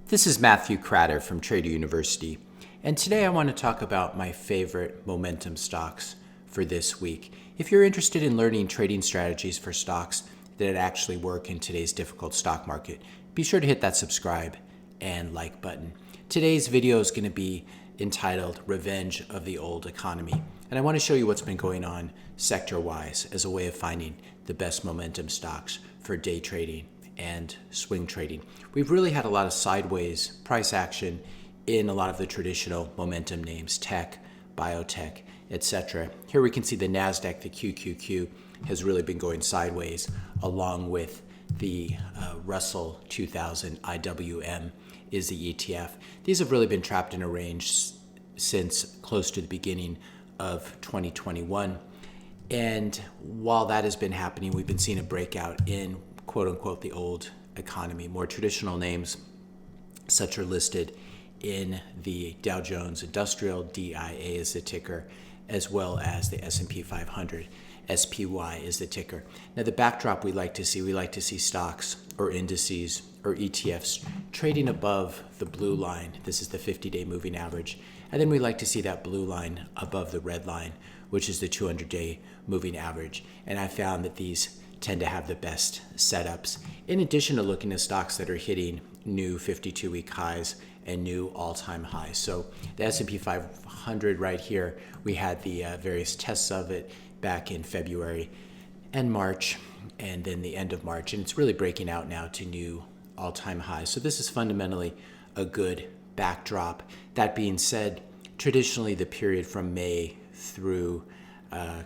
This is Matthew Cratter from Trader University, and today I want to talk about my favorite momentum stocks for this week. If you're interested in learning trading strategies for stocks that actually work in today's difficult stock market, be sure to hit that subscribe and like button. Today's video is going to be entitled Revenge of the Old Economy, and I want to show you what's been going on sector-wise as a way of finding the best momentum stocks for day trading and swing trading. We've really had a lot of sideways price action in a lot of the traditional momentum names, tech, biotech, etc. Here we can see the NASDAQ, the QQQ, has really been going sideways, along with the Russell 2000 IWM is the ETF. These have really been trapped in a range since close to the beginning of 2021. And while that has been happening, we've been seeing a breakout in quote unquote the old economy. More traditional names such are listed in the Dow Jones Industrial, DIA is the ticker, as well as the S&P 500, SPY is the ticker. Now the backdrop we like to see stocks or indices or ETFs trading above the blue line. This is the 50-day moving average. And then we like to see that blue line above the red line, which is the 200-day moving average. And I found that these tend to have the best setups, in addition to looking at stocks that are hitting new 52-week highs and new all-time highs. So the S&P 500 right here, we had the various tests of it back in February and March, and then the end of March, and it's really breaking out now to new all-time highs. So this is fundamentally a good backdrop. That being said, traditionally the period from May through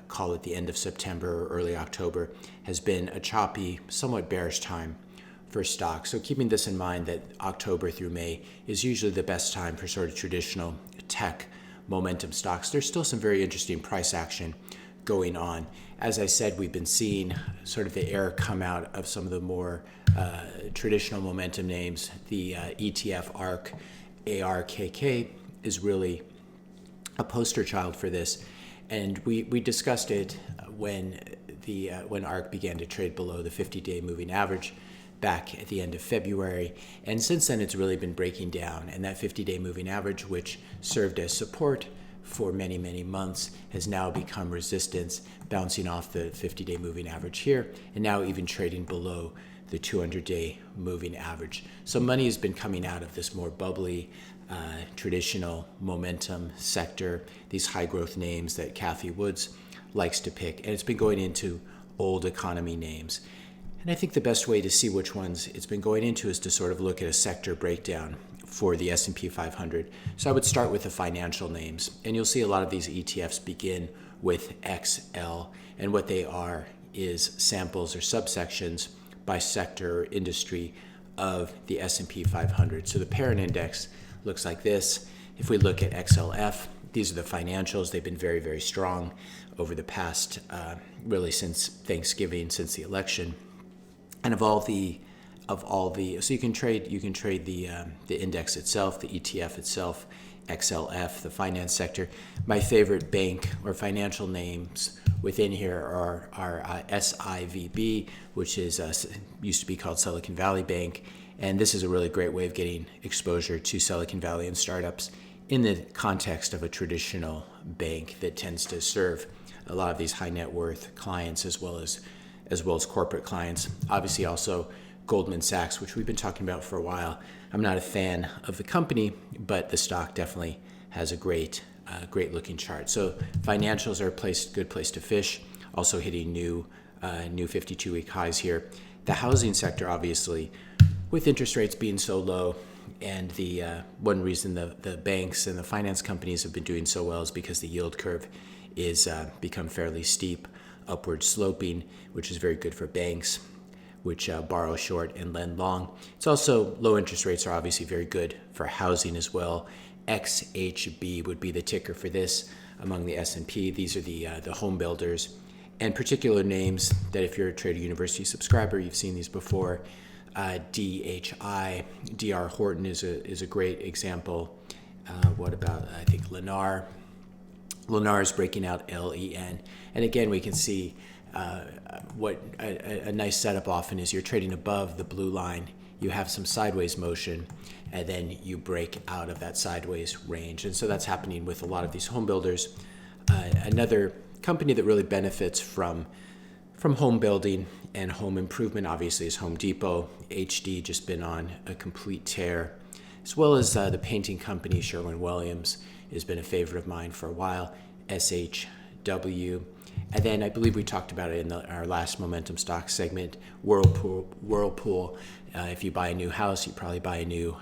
call it the end of September or early October, has been a choppy, somewhat bearish time for stocks. So keeping this in mind, that October through May is usually the best time for sort of traditional tech momentum stocks. There's still some very interesting price action going on. As I said, we've been seeing sort of the air come out of some of the more traditional momentum names. The ETF ARKK is really a poster child for this. And we discussed it when ARK began to trade below the 50-day moving average back at the end of February. And since then, it's really been breaking down. And that 50-day moving average, which served as support for many, many months, has now become resistance, bouncing off the 50-day moving average here, and now even trading below the 200-day moving average. So money has been coming out of this more bubbly, traditional momentum sector, these high growth names that Cathie Woods likes to pick, and it's been going into old economy names. And I think the best way to see which ones it's been going into is to sort of look at a sector breakdown for the S&P 500. So I would start with the financial names, and you'll see a lot of these ETFs begin with XL, and what they are is samples or subsections by sector or industry of the S&P 500. So the parent index looks like this. If we look at XLF, these are the financials. They've been very, very strong over the past, really since Thanksgiving, since the election. And so you can trade the index itself, the ETF itself, XLF, the finance sector. My favorite bank or financial names within here are SIVB, which is used to be called Silicon Valley Bank. And this is a really great way of getting exposure to Silicon Valley and startups in the context of a traditional bank that tends to serve a lot of these high net worth clients as well as corporate clients. Obviously also Goldman Sachs, which we've been talking about for a while. I'm not a fan of the company, but the stock definitely has a great looking chart. So financials are a good place to fish, also hitting new 52-week highs here. The housing sector, obviously, with interest rates being so low, and the one reason the banks and the finance companies have been doing so well is because the yield curve is become fairly steep, upward sloping, which is very good for banks, which borrow short and lend long. It's also, low interest rates are obviously very good for housing as well. XHB would be the ticker for this among the S&P. These are the home builders, and particular names that if you're a Trader University subscriber, you've seen these before. DHI, DR Horton is a great example. What about, I think, Lennar? Lennar is breaking out LEN. And again, we can see what a nice setup often is you're trading above the blue line you have some sideways motion, and then you break out of that sideways range. And so that's happening with a lot of these home builders. Another company that really benefits from home building and home improvement, obviously, is Home Depot. HD just been on a complete tear, as well as the painting company Sherwin-Williams has been a favorite of mine for a while. SHW. And then I believe we talked about it in our last Momentum Stock segment, Whirlpool. If you buy a new house, you probably buy new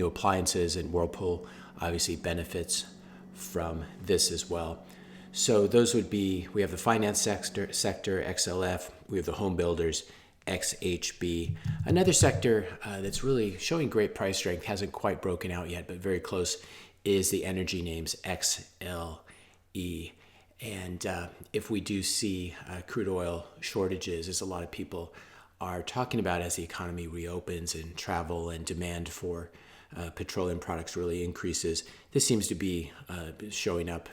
appliances, and Whirlpool obviously benefits from this as well. So those would be, we have the finance sector, XLF, we have the home builders, XHB. Another sector that's really showing great price strength, hasn't quite broken out yet, but very close, is the energy names, XLE. And if we do see crude oil shortages, as a lot of people are talking about as the economy reopens and travel and demand for petroleum products really increases, this seems to be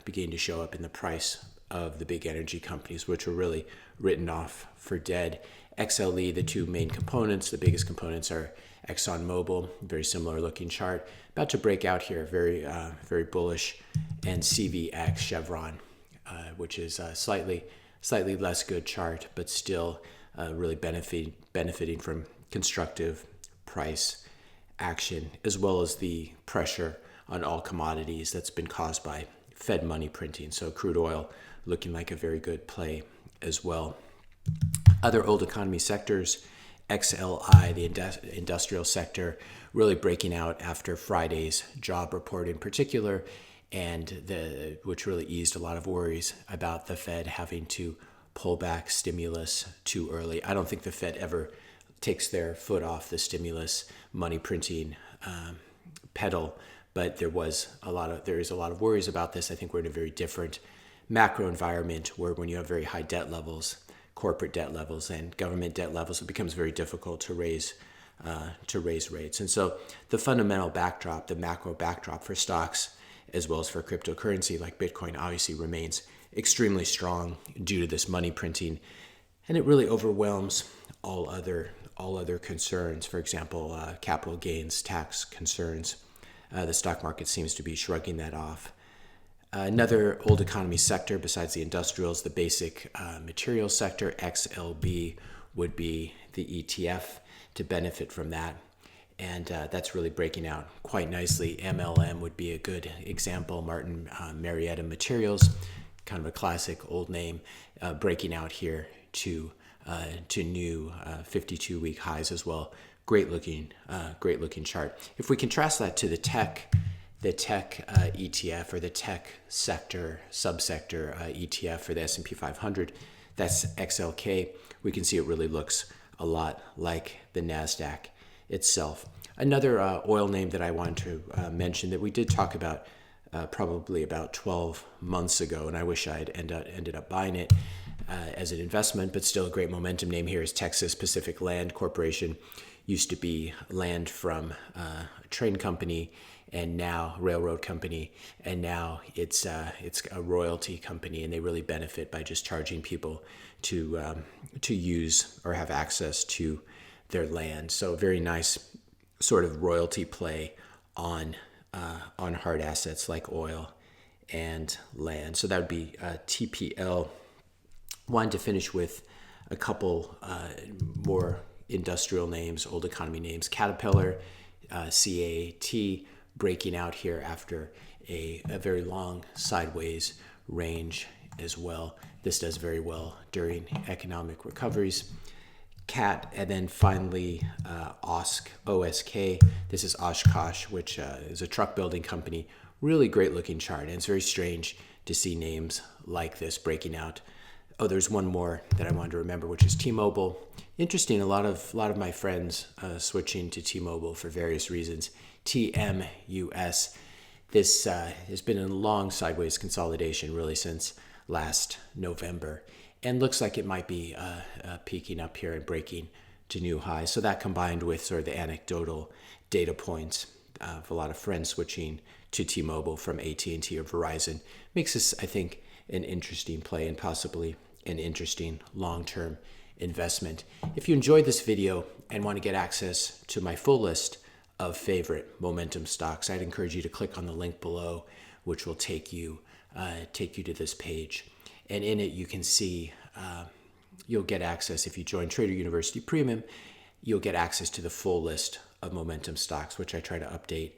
beginning to show up in the price of the big energy companies, which were really written off for dead. XLE, the two main components, the biggest components are ExxonMobil, very similar looking chart, about to break out here, very bullish, and CVX, Chevron, which is slightly less good chart, but still really benefiting from constructive price action, as well as the pressure on all commodities that's been caused by Fed money printing. So crude oil looking like a very good play as well. Other old economy sectors, XLI, the industrial sector, really breaking out after Friday's job report in particular, and which really eased a lot of worries about the Fed having to pull back stimulus too early. I don't think the Fed ever takes their foot off the stimulus money printing pedal, but there is a lot of worries about this. I think we're in a very different macro environment where when you have very high debt levels, corporate debt levels and government debt levels, it becomes very difficult to raise rates. And so the fundamental backdrop, the macro backdrop for stocks as well as for cryptocurrency like Bitcoin obviously remains extremely strong due to this money printing, and it really overwhelms all other concerns. For example, capital gains tax concerns. The stock market seems to be shrugging that off. Another old economy sector besides the industrials, the basic materials sector, XLB, would be the ETF to benefit from that. And that's really breaking out quite nicely. MLM would be a good example. Martin Marietta Materials, kind of a classic old name, breaking out here to new 52-week highs as well. Great looking chart. If we contrast that to the tech ETF or the tech sector subsector ETF for the S&P 500, that's XLK. We can see it really looks a lot like the NASDAQ itself. Another oil name that I wanted to mention that we did talk about probably about 12 months ago, and I wish I had ended up buying it as an investment, but still a great momentum name here is Texas Pacific Land Corporation. Used to be land from a train company and now railroad company, and now it's a royalty company, and they really benefit by just charging people to use or have access to their land. So a very nice sort of royalty play on hard assets like oil and land. So that would be TPL. Wanted to finish with a couple more industrial names, old economy names. Caterpillar, CAT, breaking out here after a very long sideways range as well. This does very well during economic recoveries. CAT, and then finally OSK. This is Oshkosh, which is a truck building company. Really great looking chart, and it's very strange to see names like this breaking out. Oh, there's one more that I wanted to remember, which is T-Mobile. Interesting, a lot of my friends switching to T-Mobile for various reasons. TMUS. This has been in long sideways consolidation really since last November, and looks like it might be peaking up here and breaking to new highs. So that combined with sort of the anecdotal data points of a lot of friends switching to T-Mobile from AT&T or Verizon makes this, I think, an interesting play and possibly an interesting long-term investment. If you enjoyed this video, and want to get access to my full list of favorite momentum stocks, I'd encourage you to click on the link below, which will take you to this page. And in it, you can see you'll get access. If you join Trader University Premium, you'll get access to the full list of momentum stocks, which I try to update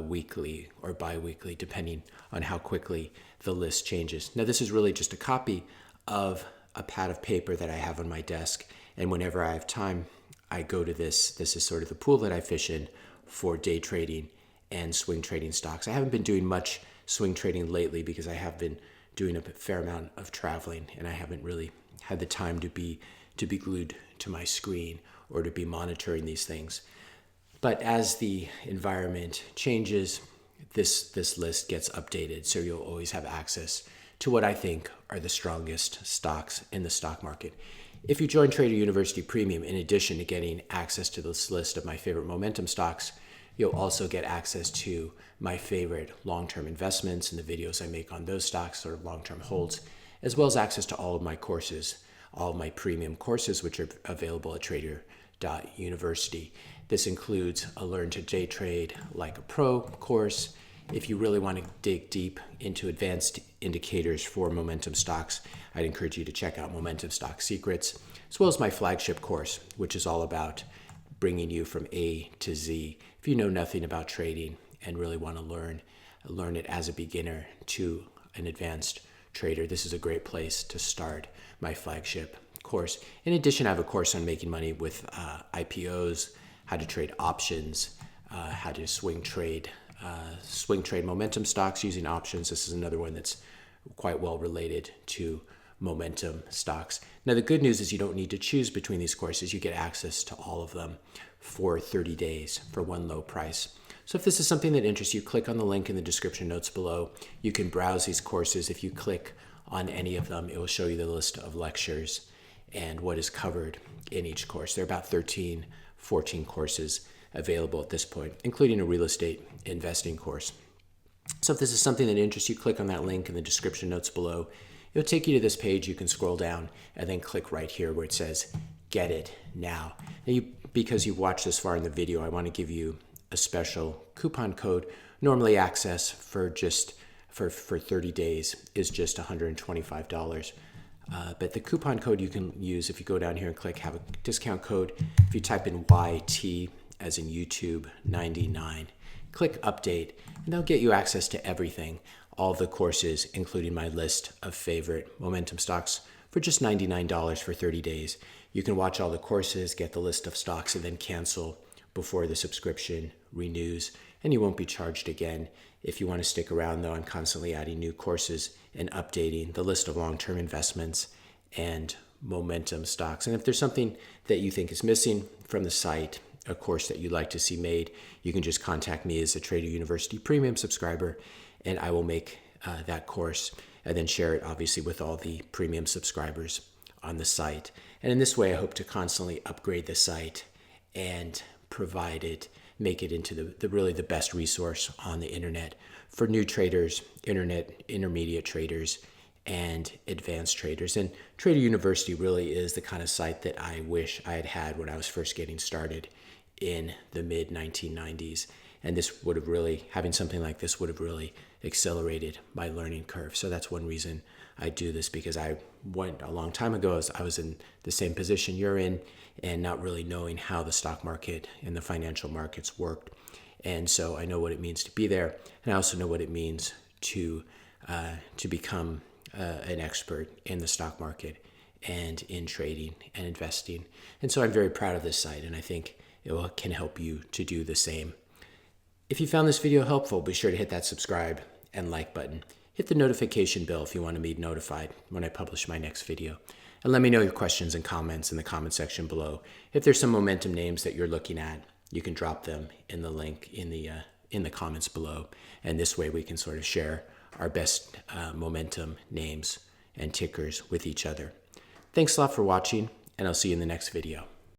weekly or bi-weekly, depending on how quickly the list changes. Now, this is really just a copy of a pad of paper that I have on my desk, and whenever I have time, I go to this. This is sort of the pool that I fish in for day trading and swing trading stocks. I haven't been doing much swing trading lately because I have been doing a fair amount of traveling, and I haven't really had the time to be glued to my screen or to be monitoring these things. But as the environment changes, this list gets updated, so you'll always have access to what I think are the strongest stocks in the stock market. If you join Trader University Premium, in addition to getting access to this list of my favorite momentum stocks, you'll also get access to my favorite long-term investments and the videos I make on those stocks or long-term holds, as well as access to all of my courses, all of my premium courses, which are available at trader.university. This includes a Learn to Day Trade Like a Pro course. If you really want to dig deep into advanced indicators for momentum stocks, I'd encourage you to check out Momentum Stock Secrets, as well as my flagship course, which is all about bringing you from A to Z. If you know nothing about trading and really want to learn it as a beginner to an advanced trader, this is a great place to start my flagship course. In addition, I have a course on making money with IPOs, how to trade options, how to swing trade momentum stocks using options. This is another one that's quite well related to momentum stocks. Now, the good news is you don't need to choose between these courses. You get access to all of them for 30 days for one low price. So if this is something that interests you, click on the link in the description notes below. You can browse these courses. If you click on any of them, it will show you the list of lectures and what is covered in each course. There are about 13, 14 courses available at this point, including a real estate investing course. So if this is something that interests you, click on that link in the description notes below. It'll take you to this page. You can scroll down and then click right here where it says Get It Now. Now, because you've watched this far in the video, I want to give you a special coupon code. Normally access for 30 days is just $125. But the coupon code you can use, if you go down here and click have a discount code, if you type in YT as in YouTube 99, click update, and they'll get you access to everything, all the courses, including my list of favorite momentum stocks for just $99 for 30 days. You can watch all the courses, get the list of stocks, and then cancel before the subscription renews, and you won't be charged again. If you want to stick around, though, I'm constantly adding new courses and updating the list of long-term investments and momentum stocks. And if there's something that you think is missing from the site, a course that you'd like to see made, you can just contact me as a Trader University Premium subscriber, and I will make that course and then share it, obviously, with all the premium subscribers on the site. And in this way, I hope to constantly upgrade the site and provide it, make it into the really the best resource on the internet for new traders, intermediate traders, and advanced traders. And Trader University really is the kind of site that I wish I had had when I was first getting started in the mid 1990s. And this would have really, having something like this would have really accelerated my learning curve. So that's one reason I do this, because I went a long time ago. I was in the same position you're in and not really knowing how the stock market and the financial markets worked. And so I know what it means to be there. And I also know what it means to become an expert in the stock market and in trading and investing. And so I'm very proud of this site, and I think it can help you to do the same. If you found this video helpful, be sure to hit that subscribe and like button. Hit the notification bell if you want to be notified when I publish my next video. And let me know your questions and comments in the comment section below. If there's some momentum names that you're looking at, you can drop them in the link in the comments below. And this way we can sort of share our best momentum names and tickers with each other. Thanks a lot for watching, and I'll see you in the next video.